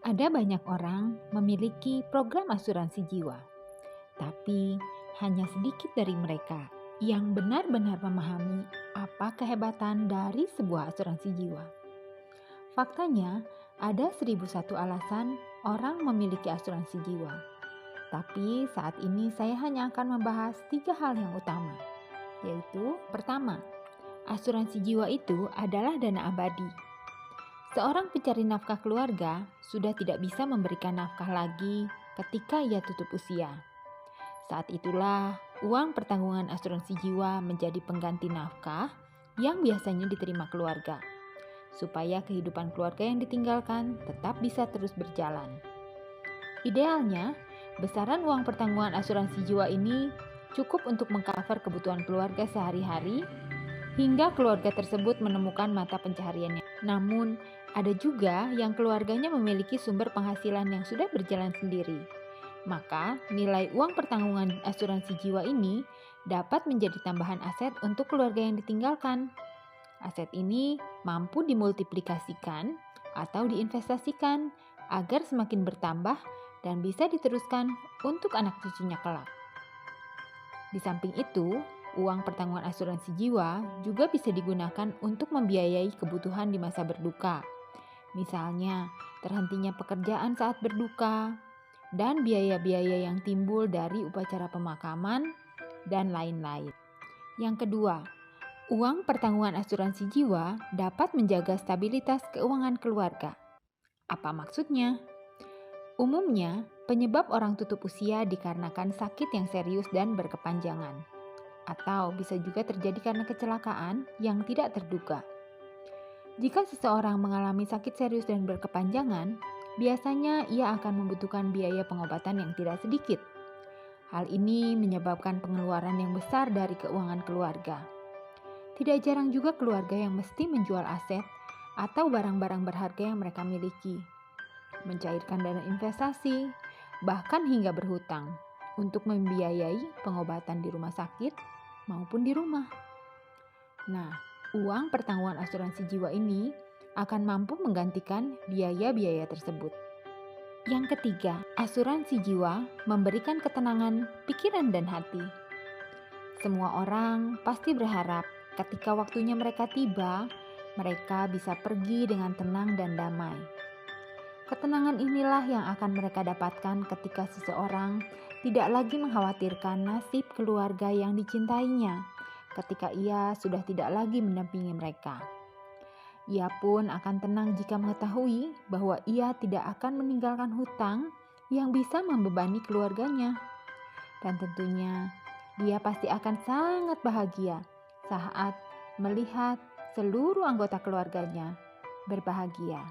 Ada banyak orang memiliki program asuransi jiwa, tapi hanya sedikit dari mereka yang benar-benar memahami apa kehebatan dari sebuah asuransi jiwa. Faktanya, ada 1001 alasan orang memiliki asuransi jiwa. Tapi saat ini saya hanya akan membahas 3 hal yang utama, yaitu pertama, asuransi jiwa itu adalah dana abadi. Seorang pencari nafkah keluarga sudah tidak bisa memberikan nafkah lagi ketika ia tutup usia. Saat itulah uang pertanggungan asuransi jiwa menjadi pengganti nafkah yang biasanya diterima keluarga, supaya kehidupan keluarga yang ditinggalkan tetap bisa terus berjalan. Idealnya, besaran uang pertanggungan asuransi jiwa ini cukup untuk mengcover kebutuhan keluarga sehari-hari hingga keluarga tersebut menemukan mata pencahariannya. Namun, ada juga yang keluarganya memiliki sumber penghasilan yang sudah berjalan sendiri. Maka, nilai uang pertanggungan asuransi jiwa ini dapat menjadi tambahan aset untuk keluarga yang ditinggalkan. Aset ini mampu dimultiplikasikan atau diinvestasikan agar semakin bertambah dan bisa diteruskan untuk anak cucunya kelak. Di samping itu, uang pertanggungan asuransi jiwa juga bisa digunakan untuk membiayai kebutuhan di masa berduka. Misalnya, terhentinya pekerjaan saat berduka, dan biaya-biaya yang timbul dari upacara pemakaman, dan lain-lain. Yang kedua, uang pertanggungan asuransi jiwa dapat menjaga stabilitas keuangan keluarga. Apa maksudnya? Umumnya, penyebab orang tutup usia dikarenakan sakit yang serius dan berkepanjangan, atau bisa juga terjadi karena kecelakaan yang tidak terduga. Jika seseorang mengalami sakit serius dan berkepanjangan, biasanya ia akan membutuhkan biaya pengobatan yang tidak sedikit. Hal ini menyebabkan pengeluaran yang besar dari keuangan keluarga. Tidak jarang juga keluarga yang mesti menjual aset atau barang-barang berharga yang mereka miliki, mencairkan dana investasi, bahkan hingga berhutang untuk membiayai pengobatan di rumah sakit maupun di rumah. Nah, uang pertanggungan asuransi jiwa ini akan mampu menggantikan biaya-biaya tersebut. Yang ketiga, asuransi jiwa memberikan ketenangan pikiran dan hati. Semua orang pasti berharap ketika waktunya mereka tiba, mereka bisa pergi dengan tenang dan damai. Ketenangan inilah yang akan mereka dapatkan ketika seseorang tidak lagi mengkhawatirkan nasib keluarga yang dicintainya ketika ia sudah tidak lagi mendampingi mereka. Ia pun akan tenang jika mengetahui bahwa ia tidak akan meninggalkan hutang yang bisa membebani keluarganya. Dan tentunya dia pasti akan sangat bahagia saat melihat seluruh anggota keluarganya berbahagia.